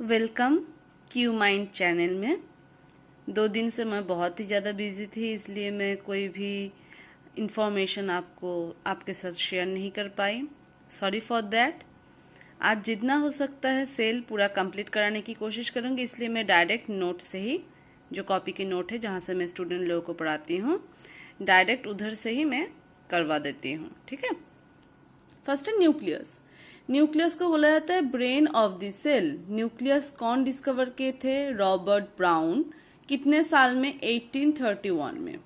Welcome Q mind channel में। 2 दिन से मैं बहुत ही ज़्यादा बिजी थी, इसलिए मैं कोई भी इंफॉर्मेशन आपके साथ शेयर नहीं कर पाई। Sorry for that. आज जितना हो सकता है सेल पूरा कंप्लीट कराने की कोशिश करूँगी, इसलिए मैं डायरेक्ट नोट से ही, जो कॉपी की नोट है जहाँ से मैं स्टूडेंट लोगों को पढ़ाती हूँ, डायरेक्ट उधर से ही मैं करवा देती हूँ। ठीक है। फर्स्ट है न्यूक्लियस। न्यूक्लियस को बोला जाता है brain of the cell. Nucleus कौन डिस्कवर किए थे? Robert Brown. कितने साल में? 1831 में।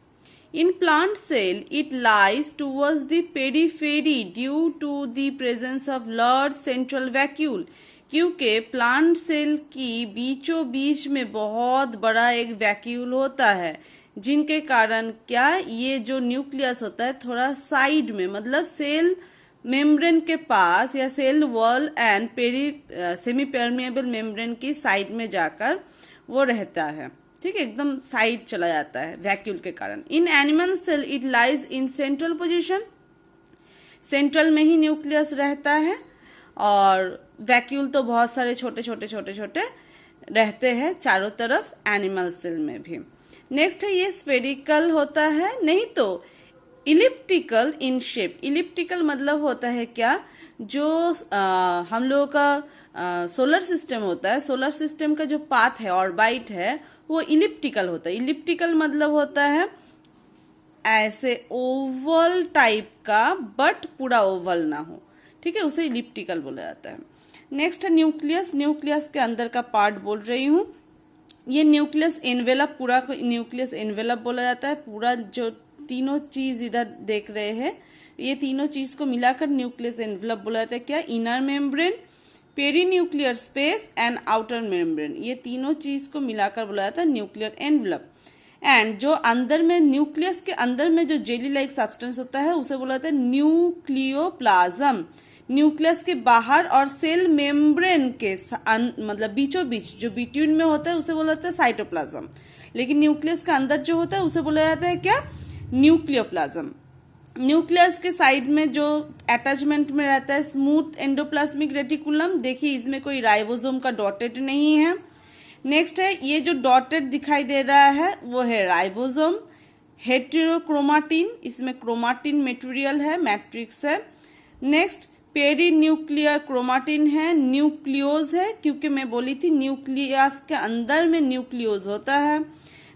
In plant cell it lies towards the periphery due to the presence of large central vacuole. क्योंकि प्लांट सेल की बीचों बीच में बहुत बड़ा एक वैक्यूल होता है, जिनके कारण क्या, ये जो न्यूक्लियस होता है थोड़ा साइड में, मतलब सेल मेम्ब्रेन के पास या cell wall and semi permeable membrane की साइड में जाकर वो रहता है। ठीक है, एकदम साइड चला जाता है वैक्यूल के कारण। In animal cell it lies in central position. Central में ही न्यूक्लियस रहता है, और वैक्यूल तो बहुत सारे छोटे छोटे रहते हैं चारों तरफ एनिमल सेल में भी। नेक्स्ट है ये स्फेरिकल होता है, नहीं तो इलिप्टिकल इन शेप। इलिप्टिकल मतलब होता है क्या, जो हम लोगों का सोलर सिस्टम होता है, सोलर सिस्टम का जो पाथ है, ऑर्बिट है, वो इलिप्टिकल होता है। इलिप्टिकल मतलब होता है ऐसे ओवल टाइप का, बट पूरा ओवल ना हो। ठीक है, उसे इलिप्टिकल बोला जाता है। नेक्स्ट है न्यूक्लियस। न्यूक्लियस के अंदर का पार्ट बोल रही हूँ। ये न्यूक्लियस एनवेलप, पूरा को न्यूक्लियस एनवेलप बोला जाता है। पूरा जो तीनों चीज इधर देख रहे हैं, ये तीनों चीज को मिलाकर न्यूक्लियस एनवेलप बोला जाता है। क्या? Inner membrane, perinuclear space and outer membrane, ये तीनों चीज को मिलाकर बोला जाता है न्यूक्लियर एनवेलप। एंड जो अंदर में, न्यूक्लियस के अंदर में जो जेली लाइक सब्सटेंस होता है, उसे बोला जाता है न्यूक्लियोप्लाज्म। न्यूक्लियस के बाहर और सेल मेम्ब्रेन के मतलब बीचों बीच जो बिट्वीन में होता है, उसे बोला जाता है साइटोप्लाज्म। लेकिन न्यूक्लियस के अंदर जो होता है उसे बोला जाता है क्या? न्यूक्लियोप्लाज्म। न्यूक्लियस के साइड में जो अटैचमेंट में रहता है स्मूथ एंडोप्लाज्मिक रेटिकुलम। देखिए, इसमें कोई राइबोसोम का डॉटेड नहीं है। नेक्स्ट है ये जो डॉटेड दिखाई दे रहा है, वो है राइबोसोम। हेटेरोक्रोमाटिन, इसमें क्रोमाटिन मटेरियल है, मैट्रिक्स है। नेक्स्ट पेरी न्यूक्लियर क्रोमाटिन है। न्यूक्लियोज है, क्योंकि मैं बोली थी न्यूक्लियस के अंदर में न्यूक्लियोज होता है।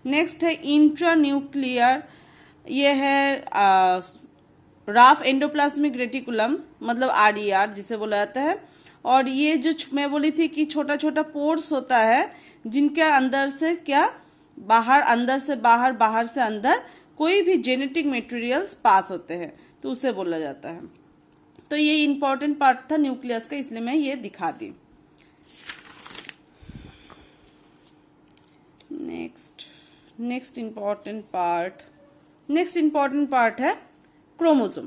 नेक्स्ट है इंट्रा न्यूक्लियर, ये है राफ एंडोप्लाज्मिक रेटिकुलम, मतलब RER जिसे बोला जाता है। और ये जो मैं बोली थी कि छोटा छोटा पोर्स होता है, जिनके अंदर से क्या, बाहर, अंदर से बाहर, बाहर से अंदर कोई भी जेनेटिक मटेरियल्स पास होते हैं, तो उसे बोला जाता है। तो ये इंपॉर्टेंट पार्ट था न्यूक्लियस का, इसलिए मैं ये दिखा दी। नेक्स्ट इंपॉर्टेंट पार्ट है क्रोमोसोम।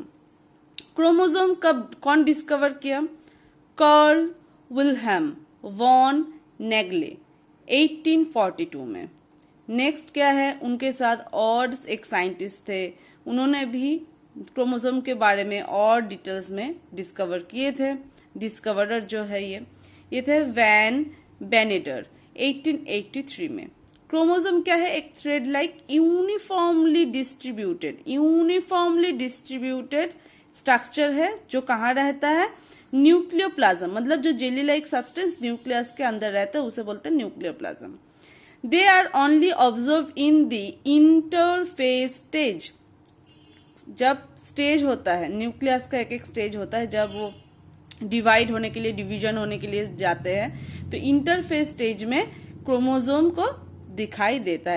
क्रोमोसोम कौन डिस्कवर किया? कार्ल विल्हेम वॉन नेगले 1842 में। नेक्स्ट क्या है, उनके साथ और एक साइंटिस्ट थे, उन्होंने भी क्रोमोसोम के बारे में और डिटेल्स में डिस्कवर किए थे। डिस्कवरर जो है ये थे वैन बेनेटर 1883 में। क्रोमोसोम क्या है? एक thread like uniformly distributed structure है, जो कहाँ रहता है? न्यूक्लियोप्लाज्म, मतलब जो जेली लाइक सब्सटेंस न्यूक्लियस के अंदर रहता है, उसे बोलते हैं nucleoplasm. They are only observe in the interphase stage. जब स्टेज होता है, न्यूक्लियस का एक स्टेज होता है, जब वो डिवाइड होने के लिए, डिवीजन होने के लिए जाते हैं, तो इंटरफेज स्टेज में क्रोमोसोम दिखाई देता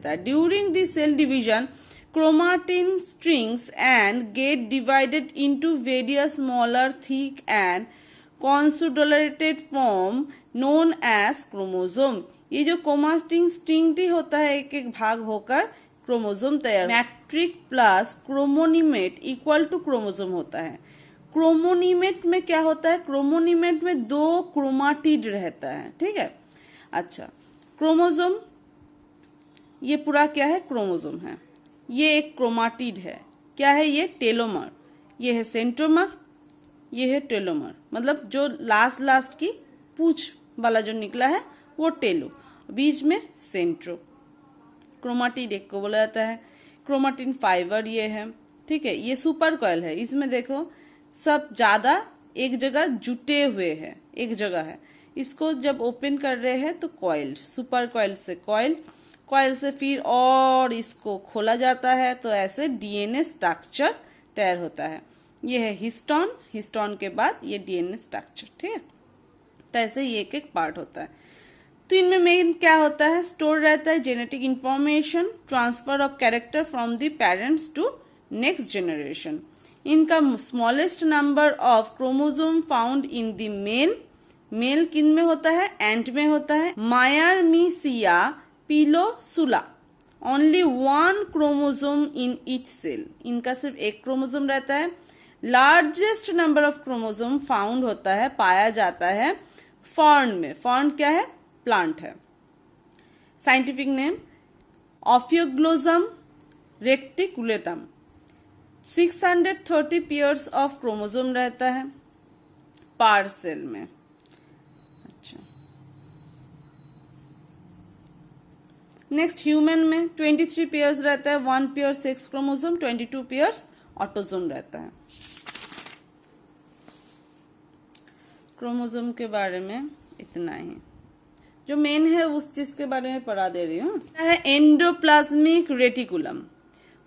है। During the cell division, chromatin strings and get divided into various smaller, thick and consolidated form known as chromosome। ये जो chromatin string होता है, एक एक भाग होकर क्रोमोसोम तैयार। Matrix plus chromonemata equal to chromosome होता है। क्रोमोनिमेट में क्या होता है? क्रोमोनिमेट में 2 क्रोमाटिड रहता है। ठीक है, अच्छा। क्रोमोसोम, ये पूरा क्या है? क्रोमोसोम है। ये एक क्रोमाटिड है। क्या है ये? टेलोमर। ये है सेंट्रोमर, ये है टेलोमर, मतलब जो लास्ट की पूछ वाला जो निकला है वो टेलो, बीच में सेंट्रो। क्रोमाटिड एक को बोला जाता है। क्रोमाटिन फाइबर ये है, ठीक है। ये सुपर कॉइल है, इसमें देखो सब ज्यादा एक जगह जुटे हुए हैं, एक जगह है। इसको जब ओपन कर रहे हैं तो कॉइल, सुपर कॉइल से कॉइल, कॉइल से फिर और इसको खोला जाता है, तो ऐसे डीएनए स्ट्रक्चर तैयार होता है। ये है हिस्टोन, हिस्टोन के बाद ये डीएनए स्ट्रक्चर, ठीक है। तो ऐसे ये एक एक पार्ट होता है। तो इनमें मेन क्या होता है, स्टोर रहता है genetic information, transfer of character from the parents to next generation. इनका smallest number of chromosome found in the male, male किन में होता है, एंट में होता है। Myrmecia pilosula, only 1 chromosome in each cell, इनका सिर्फ एक क्रोमोसोम रहता है। Largest number of chromosome found होता है, पाया जाता है फर्न में। फर्न क्या है, प्लांट है। Scientific name Ophioglossum reticulatum. 630 pairs of chromosome रहता है पर सेल में। अच्छा, नेक्स्ट ह्यूमन में 23 पेयर्स रहता है, 1 pair sex chromosome, 22 pairs autosome रहता है। क्रोमोसोम के बारे में इतना ही, जो मेन है उस चीज के बारे में पढ़ा दे रही हूँ। है एंडोप्लाज्मिक रेटिकुलम,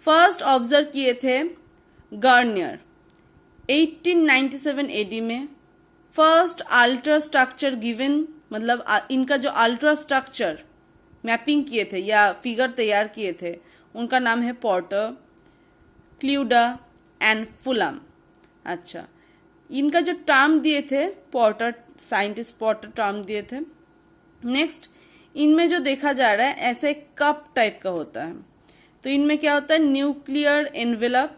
फर्स्ट ऑब्जर्व किए थे गार्नियर 1897 एडी में। फर्स्ट अल्ट्रा स्ट्रक्चर गिवन, मतलब इनका जो अल्ट्रा स्ट्रक्चर मैपिंग किए थे या फिगर तैयार किए थे, उनका नाम है पॉर्टर, क्ल्यूडा एंड फुलम। अच्छा, इनका जो टर्म दिए थे पॉर्टर, साइंटिस्ट पॉर्टर टर्म दिए थे। नेक्स्ट, इनमें जो देखा जा रहा है ऐसे कप टाइप का होता है, तो इनमें क्या होता है, न्यूक्लियर एनवेलप,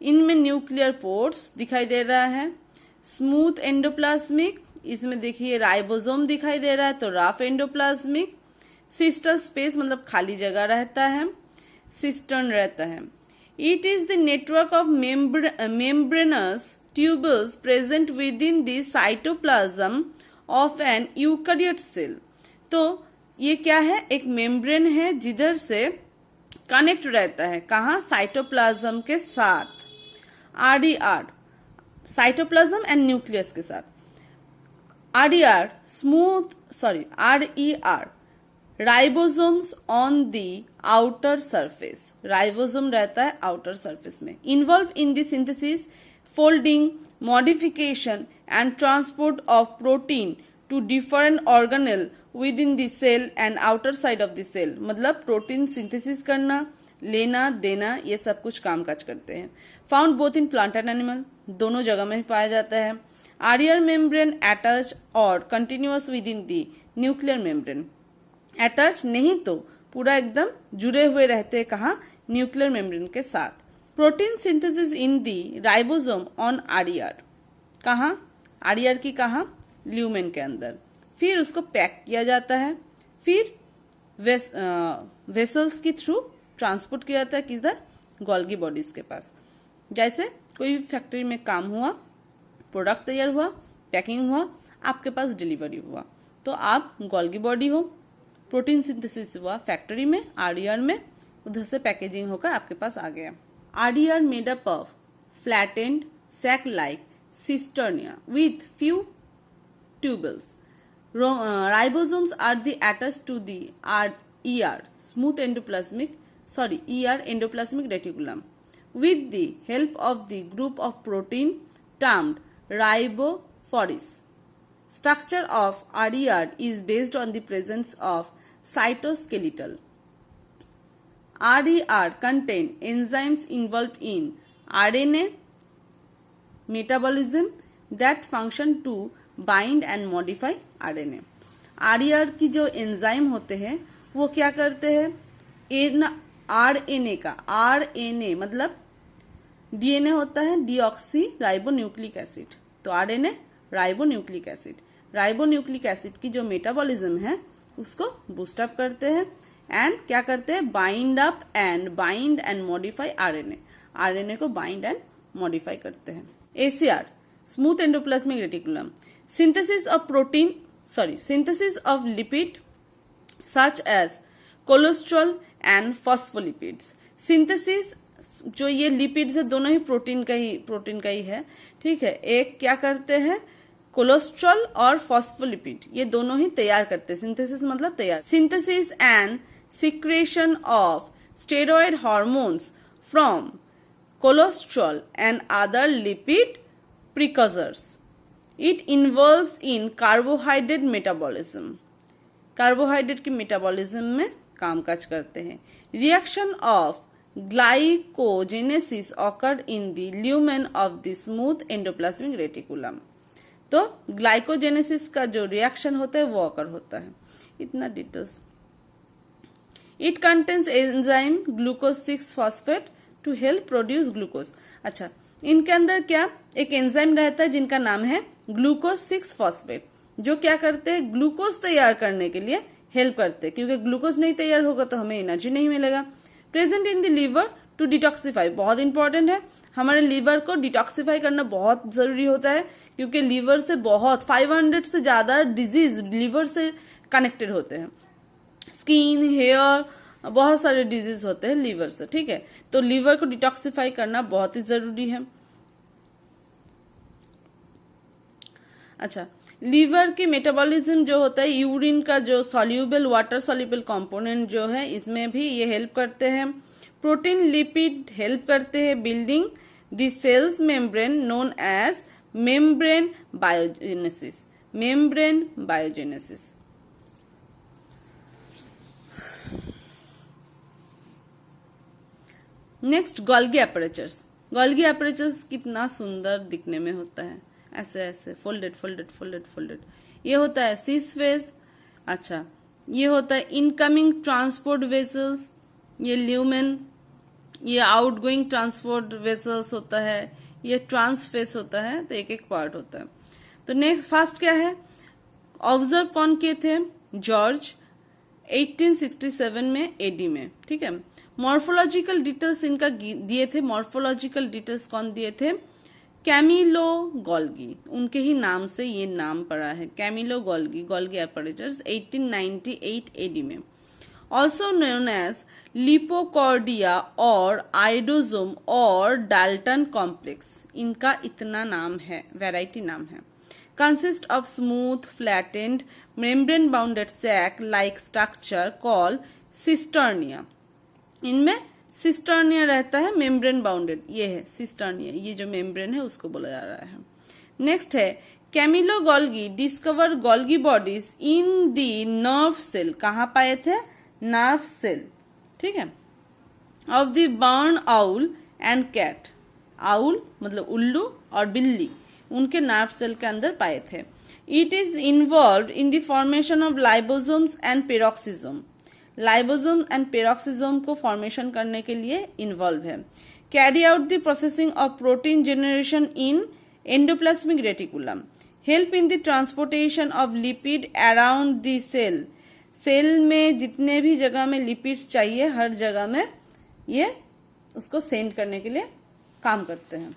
इनमें न्यूक्लियर पोर्ट्स दिखाई दे रहा है। स्मूथ एंडोप्लाज्मिक, इसमें देखिए राइबोसोम दिखाई दे रहा है, तो रफ एंडोप्लाज्मिक। सिस्टर स्पेस मतलब खाली जगह रहता है, सिस्टर्न रहता है। It is the network of membranous tubules present with in the cytoplasm of an eukaryote cell. तो ये क्या है, एक मेम्ब्रेन है जिधर से कनेक्ट रहता है, कहा, साइटोप्लाज्म के साथ। आरईआर, साइटोप्लाज्म एंड न्यूक्लियस के साथ। RER RER ribosomes on the outer surface, ribosome रहता है आउटर सरफेस में। Involve in the synthesis, folding, modification and transport of protein to different organelle with in the cell and outer side of the cell, मतलब protein synthesis करना, लेना देना, ये सब कुछ कामकाज करते हैं। Found both in plant and animal, दोनों जगह में पाया जाता है। आरियर मेम्ब्रेन अटैच और continuous with in the nuclear membrane, attach नहीं तो पूरा एकदम जुड़े हुए रहते हैं, कहा, न्यूक्लियर मेम्ब्रेन के साथ। Protein synthesis in the ribosome on RER, कहा, आरईआर की कहा, ल्यूमेन के अंदर। फिर उसको पैक किया जाता है, फिर वेसल्स के थ्रू ट्रांसपोर्ट किया जाता है किधर, गोल्गी बॉडीज के पास। जैसे कोई भी फैक्ट्री में काम हुआ, प्रोडक्ट तैयार हुआ, पैकिंग हुआ, आपके पास डिलीवरी हुआ, तो आप गोल्गी बॉडी हो, प्रोटीन सिंथेसिस हुआ फैक्ट्री में, आरईआर में, उधर से पैकेजिंग होकर आपके पास आ गया। RER made up of flattened sac like cisternia with few tubules. Ribosomes are the attached to the ER smooth endoplasmic reticulum with the help of the group of protein termed ribophores. Structure of RER is based on the presence of cytoskeletal. RER contain enzymes involved in RNA metabolism that function to bind and modify RNA. RER की जो enzyme होते हैं वो क्या करते हैं, RNA का, RNA मतलब डीएनए होता है डीऑक्सी राइबोन्यूक्लिक एसिड, तो RNA ribonucleic acid, ribonucleic acid की जो मेटाबॉलिज्म है उसको बूस्ट अप करते हैं एंड क्या करते हैं, bind and modify RNA, RNA को बाइंड एंड मॉडिफाई करते हैं। ACR smooth endoplasmic reticulum, synthesis of protein synthesis of lipid such as cholesterol and phospholipids. Synthesis जो ये लिपिड्स है दोनों ही प्रोटीन का ही है, ठीक है। एक क्या करते हैं, कोलेस्ट्रॉल और फॉस्फोलिपिड, ये दोनों ही तैयार करते हैं। सिंथेसिस मतलब तैयार। Synthesis and secretion of steroid hormones from cholesterol and other lipid precursors. It involves in carbohydrate metabolism. Carbohydrate की मेटाबॉलिज्म में कामकाज करते हैं। Reaction of glycogenesis occurred in the lumen of the smooth endoplasmic reticulum. तो glycogenesis का जो reaction होता है वो ऑकर होता है। इतना details. It contains enzyme glucose 6 phosphate to help produce glucose. अच्छा, इनके अंदर क्या एक एंजाइम रहता है जिनका नाम है ग्लूकोज 6 फॉस्फेट, जो क्या करते हैं, ग्लूकोज तैयार करने के लिए हेल्प करते हैं, क्योंकि ग्लूकोज नहीं तैयार होगा तो हमें एनर्जी नहीं मिलेगा। Present in the liver to detoxify, बहुत इंपॉर्टेंट है। हमारे लीवर को डिटॉक्सिफाई करना बहुत जरूरी होता है, क्योंकि लीवर से बहुत 500 से ज्यादा डिजीज लीवर से कनेक्टेड होते हैं। स्किन, हेयर, बहुत सारे डिजीज होते हैं लीवर से, ठीक है। तो लीवर को डिटॉक्सिफाई करना बहुत ही जरूरी है। अच्छा, लीवर की मेटाबॉलिज्म जो होता है, यूरिन का जो सॉल्यूबल वाटर सॉल्यूबल कंपोनेंट जो है, इसमें भी ये हेल्प करते हैं। प्रोटीन लिपिड हेल्प करते हैं building the cells membrane known as membrane biogenesis. Membrane biogenesis. Next, Golgi apparatus. Golgi apparatus कितना सुंदर दिखने में होता है, ऐसे ऐसे फोल्डेड फोल्डेड फोल्डेड फोल्डेड। ये होता है सिस फेज। अच्छा, ये होता है इनकमिंग ट्रांसपोर्ट वेसल्स, ये ल्यूमेन। ये आउटगोइंग ट्रांसपोर्ट वेसल्स होता है, ये ट्रांसफेस होता है। तो एक एक पार्ट होता है। तो नेक्स्ट फर्स्ट क्या है, ऑब्जर्व कौन किए थे, जॉर्ज 1867 में एडी में, ठीक है। मॉर्फोलॉजिकल डिटेल्स इनका दिए थे। मॉर्फोलॉजिकल डिटेल्स कौन दिए थे, कैमिलो गोल्गी, उनके ही नाम से ये नाम पड़ा है, कैमिलो गोल्गी। गोल्गी एपरेचर्स 1898 एडी में। ऑल्सो नोन एज लिपोकॉर्डिया और आइडोजोम और डाल्टन कॉम्प्लेक्स, इनका इतना नाम है, वैरायटी नाम है। Consist of smooth flattened membrane bounded sac like structure call cisternae. इनमें सिस्टर्निया रहता है, मेम्ब्रेन बाउंडेड, ये है सिस्टर्निया, ये जो मेम्ब्रेन है उसको बोला जा रहा है। नेक्स्ट है Camillo Golgi discover Golgi bodies in the nerve cell. कहाँ पाए थे, नर्व सेल, ठीक है, of the barn owl and cat. Owl मतलब उल्लू और बिल्ली, उनके नर्व सेल के अंदर पाए थे। It is involve in the formation of lysosomes and peroxisome. Lysosome and peroxisome को फॉर्मेशन करने के लिए इन्वॉल्व है। Carry out the processing of protein generation in endoplasmic reticulum. Help in the transportation of lipid around the cell. Cell में जितने भी जगह में लिपिड्स चाहिए, हर जगह में ये उसको सेंड करने के लिए काम करते हैं।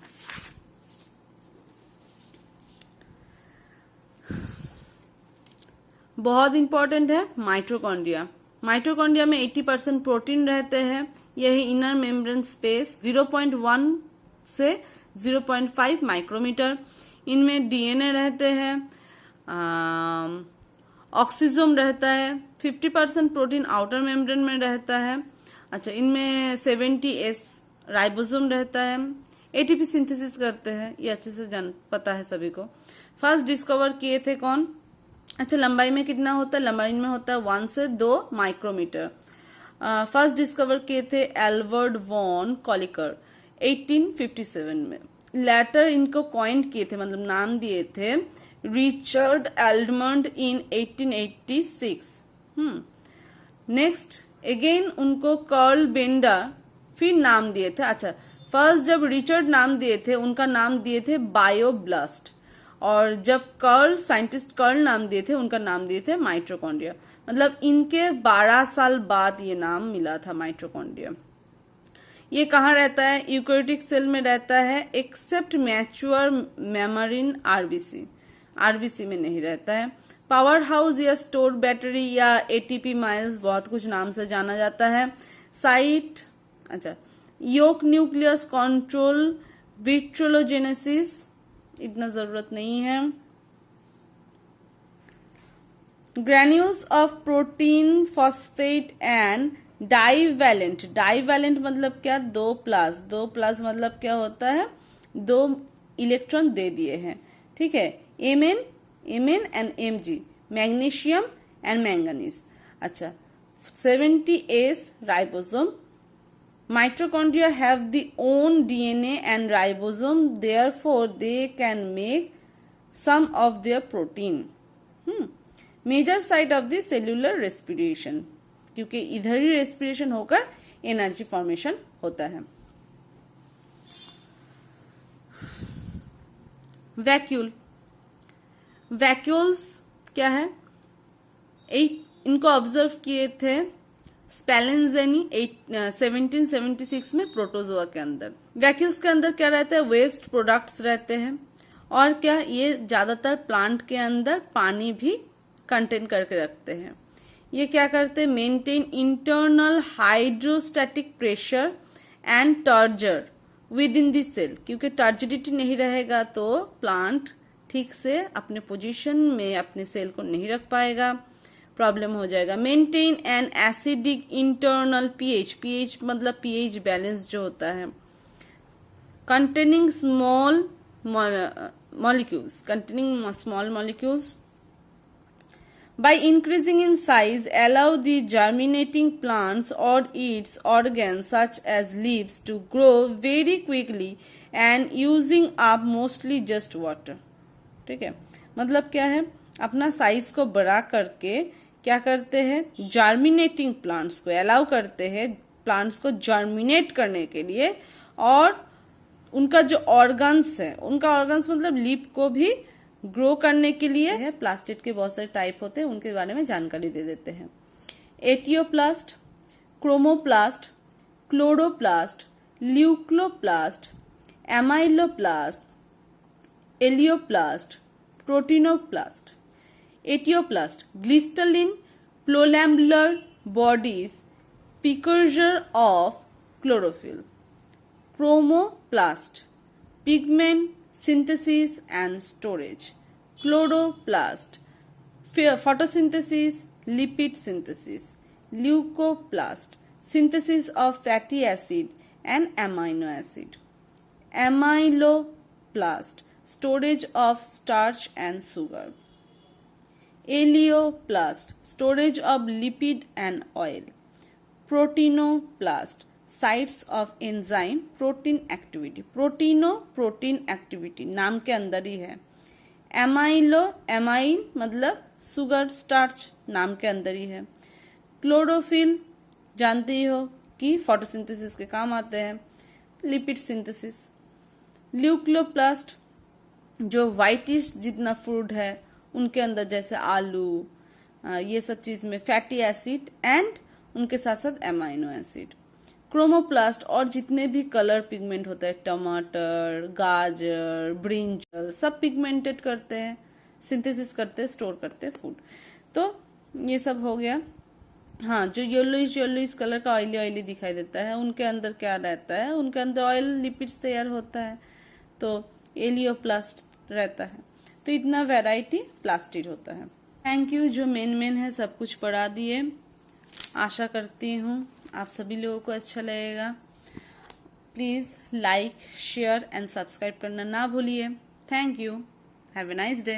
बहुत इंपॉर्टेंट है माइटोकॉन्ड्रिया। माइटोकॉन्ड्रिया में 80% प्रोटीन रहते हैं। यही इनर मेम्ब्रेन स्पेस 0.1 से 0.5 माइक्रोमीटर। इनमें डीएनए रहते हैं, ऑक्सीजोम रहता है। 50% प्रोटीन आउटर मेम्ब्रेन में रहता है। अच्छा, इनमें 70S राइबोसोम रहता है। एटीपी सिंथेसिस करते हैं, ये अच्छे से पता है सभी को। फर्स्ट डिस्कवर किए थे कौन, अच्छा, लंबाई में कितना होता है, लंबाई में होता है 1 से 2 माइक्रोमीटर। फर्स्ट डिस्कवर किए थे एल्बर्ट वॉन कॉलिकर 1857 में। लेटर इनको कॉइन किए थे, मतलब नाम दिए थे, रिचर्ड एल्डमंड इन 1886। नेक्स्ट अगेन उनको कार्ल बेंडर फिर नाम दिए थे। अच्छा, फर्स्ट जब रिचर्ड नाम दिए थे, उनका नाम दिए थे बायोब्लास्ट, और जब साइंटिस्ट कर्ल नाम दिए थे, उनका नाम दिए थे माइटोकॉन्ड्रिया। मतलब इनके 12 साल बाद ये नाम मिला था माइटोकॉन्ड्रिया। ये कहाँ रहता है, यूकैरियोटिक सेल में रहता है, एक्सेप्ट मैच्योर मैमरीन आरबीसी। आरबीसी में नहीं रहता है। पावर हाउस या स्टोर बैटरी या एटीपी माइल्स, बहुत कुछ नाम से जाना जाता है। साइट, अच्छा, योक न्यूक्लियस कंट्रोल विट्रोलोजेनेसिस, इतना जरूरत नहीं है। Granules of protein phosphate and divalent, divalent मतलब क्या, 2+ मतलब क्या होता है, 2 इलेक्ट्रॉन दे दिए हैं, ठीक है। Mn and Mg, magnesium and manganese. अच्छा, 70S राइबोसोम। Mitochondria have the own DNA and ribosome, therefore they can make some of their protein. Major site of the cellular respiration, क्योंकि इधर ही रेस्पिरेशन होकर एनर्जी फॉर्मेशन होता है। Vacuole, vacuoles क्या है, इनको ऑब्जर्व किए थे स्पेलेंजेनी 1776 में प्रोटोजोआ के अंदर। वैक्यूल्स के अंदर क्या रहता है, वेस्ट प्रोडक्ट्स रहते हैं, और क्या ये ज्यादातर प्लांट के अंदर पानी भी कंटेन करके रखते हैं। ये क्या करते हैं, maintain internal hydrostatic pressure and turgor with in the cell, क्योंकि टर्जिडिटी नहीं रहेगा तो प्लांट ठीक से अपने पोजीशन में अपने सेल को नहीं रख पाएगा, प्रॉब्लम हो जाएगा। Maintain an acidic internal pH, pH मतलब पीएच बैलेंस जो होता है। Containing small molecules by increasing in size allow the germinating plants or its organs such as leaves to grow very quickly and using up mostly just water, ठीक है। मतलब क्या है, अपना साइज को बड़ा करके क्या करते हैं, जर्मिनेटिंग प्लांट्स को अलाउ करते हैं, प्लांट्स को जर्मिनेट करने के लिए, और उनका जो ऑर्गन्स है, उनका ऑर्गन्स मतलब लीफ को भी ग्रो करने के लिए है। प्लास्टिड के बहुत सारे टाइप होते हैं, उनके बारे में जानकारी दे देते हैं। Etioplast, chromoplast, chloroplast, leucoplast, amyloplast, elaioplast, proteinoplast. Etioplast, crystalline prolamellar bodies, precursor of chlorophyll. Chromoplast, pigment synthesis and storage. Chloroplast, photosynthesis, lipid synthesis. Leucoplast, synthesis of fatty acid and amino acid. Amyloplast, storage of starch and sugar. Elioplast, storage of lipid and oil. Proteinoplast, sites of enzyme protein activity. Protein activity नाम के अंदर ही है। Amine मतलब sugar starch, नाम के अंदर ही है। Chlorophyll जानते ही हो कि फोटोसिंथेसिस के काम आते हैं। Lipid synthesis. ल्यूक्लोप्लास्ट जो व्हाइटिश जितना फूड है उनके अंदर, जैसे आलू, ये सब चीज में फैटी एसिड एंड उनके साथ साथ एमाइनो एसिड। क्रोमोप्लास्ट और जितने भी कलर पिगमेंट होता है, टमाटर, गाजर, ब्रिंजल, सब पिगमेंटेड करते हैं, सिंथेसिस करते हैं, स्टोर करते हैं फूड। तो ये सब हो गया। हाँ, जो येलोइश कलर का ऑयली दिखाई देता है, उनके अंदर क्या रहता है, उनके अंदर ऑयल लिपिड्स तैयार होता है, तो एलियोप्लास्ट रहता है। तो इतना वैरायटी प्लास्टिड होता है। थैंक यू, जो मेन है सब कुछ पढ़ा दिए। आशा करती हूँ आप सभी लोगों को अच्छा लगेगा। Please like, share and subscribe करना ना भूलिए। Thank you, have a nice day.